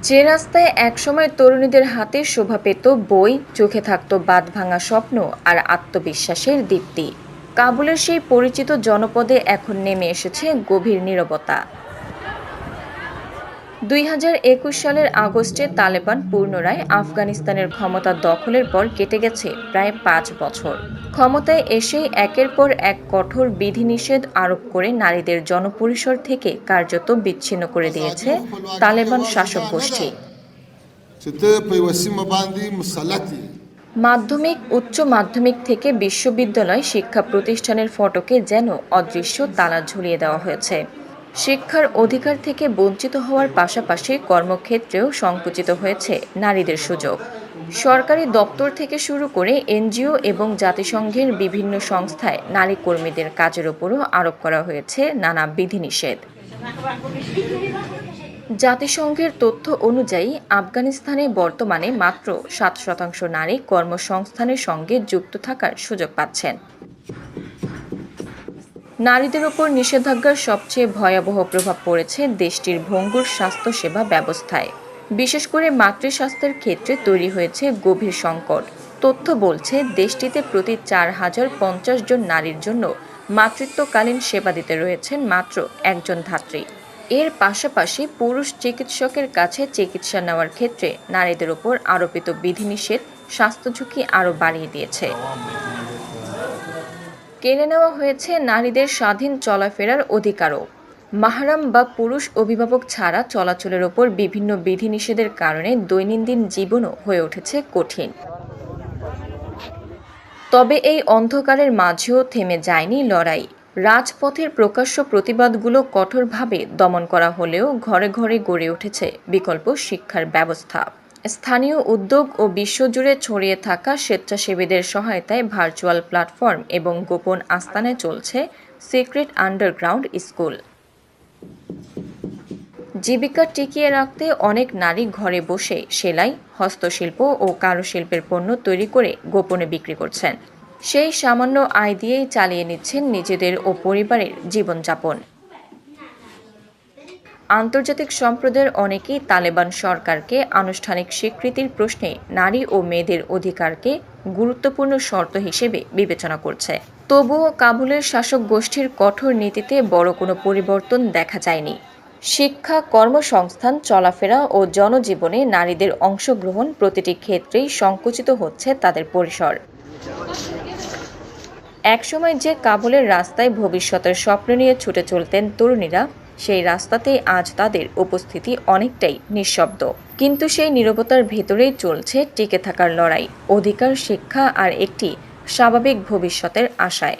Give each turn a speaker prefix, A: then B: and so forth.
A: যে রাস্তায় একসময় তরুণীদের হাতে শোভা পেত বই, চোখে থাকত বাঁধভাঙা স্বপ্ন আর আত্মবিশ্বাসের দীপ্তি, কাবুলের সেই পরিচিত জনপদে এখন নেমে এসেছে গভীর নীরবতা। ২০২১ সালের আগস্টে তালেবান পুনরায় আফগানিস্তানের ক্ষমতা দখলের পর কেটে গেছে প্রায় ৫ বছর। ক্ষমতায় এসেই একের পর এক কঠোর বিধিনিষেধ আরোপ করে নারীদের জনপরিসর থেকে কার্যত বিচ্ছিন্ন করে দিয়েছে তালেবান শাসক গোষ্ঠী। মাধ্যমিক, উচ্চ মাধ্যমিক থেকে বিশ্ববিদ্যালয় শিক্ষা প্রতিষ্ঠানের ফটকে যেন অদৃশ্য তালা ঝুলিয়ে দেওয়া হয়েছে। শিক্ষার অধিকার থেকে বঞ্চিত হওয়ার পাশাপাশি কর্মক্ষেত্রেও সংকুচিত হয়েছে নারীদের সুযোগ। সরকারি দপ্তর থেকে শুরু করে এনজিও এবং জাতিসংঘের বিভিন্ন সংস্থায় নারী কর্মীদের কাজের ওপরও আরোপ করা হয়েছে নানা বিধিনিষেধ। জাতিসংঘের তথ্য অনুযায়ী আফগানিস্তানে বর্তমানে মাত্র ৭% নারী কর্মসংস্থানের সঙ্গে যুক্ত থাকার সুযোগ পাচ্ছেন। নারীদের ওপর নিষেধাজ্ঞার সবচেয়ে ভয়াবহ প্রভাব পড়েছে দেশটির ভঙ্গুর স্বাস্থ্যসেবা ব্যবস্থায়। বিশেষ করে মাতৃস্বাস্থ্যের ক্ষেত্রে তৈরি হয়েছে গভীর সংকট। তথ্য বলছে দেশটিতে প্রতি ৪,০৫০ জন নারীর জন্য মাতৃত্বকালীন সেবা দিতে রয়েছেন মাত্র একজন ধাত্রী। এর পাশাপাশি পুরুষ চিকিৎসকের কাছে চিকিৎসা নেওয়ার ক্ষেত্রে নারীদের ওপর আরোপিত বিধিনিষেধ স্বাস্থ্য ঝুঁকি আরও বাড়িয়ে দিয়েছে। কেড়ে নেওয়া হয়েছে নারীদের স্বাধীন চলাফেরার অধিকারও। মাহরাম বা পুরুষ অভিভাবক ছাড়া চলাচলের ওপর বিভিন্ন বিধিনিষেধের কারণে দৈনন্দিন জীবনও হয়ে উঠেছে কঠিন। তবে এই অন্ধকারের মাঝেও থেমে যায়নি লড়াই। রাজপথের প্রকাশ্য প্রতিবাদগুলো কঠোরভাবে দমন করা হলেও ঘরে ঘরে গড়ে উঠেছে বিকল্প শিক্ষার ব্যবস্থা। স্থানীয় উদ্যোগ ও বিশ্বজুড়ে ছড়িয়ে থাকা স্বেচ্ছাসেবীদের সহায়তায় ভার্চুয়াল প্ল্যাটফর্ম এবং গোপন আস্তানায় চলছে সিক্রেট আন্ডারগ্রাউন্ড স্কুল। জীবিকা টিকিয়ে রাখতে অনেক নারী ঘরে বসে সেলাই, হস্তশিল্প ও কারুশিল্পের পণ্য তৈরি করে গোপনে বিক্রি করছেন। সেই সামান্য আয় দিয়েই চালিয়ে নিচ্ছেন নিজেদের ও পরিবারের জীবনযাপন। আন্তর্জাতিক সম্প্রদায়ের অনেকেই তালেবান সরকারকে আনুষ্ঠানিক স্বীকৃতির প্রশ্নে নারী ও মেয়েদের অধিকারকে গুরুত্বপূর্ণ শর্ত হিসেবে বিবেচনা করছে। তবুও কাবুলের শাসক গোষ্ঠীর কঠোর নীতিতে বড় কোনো পরিবর্তন দেখা যায়নি। শিক্ষা, কর্মসংস্থান, চলাফেরা ও জনজীবনে নারীদের অংশগ্রহণ প্রতিটি ক্ষেত্রেই সংকুচিত হচ্ছে তাদের পরিসর। একসময় যে কাবুলের রাস্তায় ভবিষ্যতের স্বপ্ন নিয়ে ছুটে চলতেন তরুণীরা, সেই রাস্তাতেই আজ তাদের উপস্থিতি অনেকটাই নিঃশব্দ। কিন্তু সেই নীরবতার ভেতরেই চলছে টিকে থাকার লড়াই, অধিকার, শিক্ষা আর একটি স্বাভাবিক ভবিষ্যতের আশায়।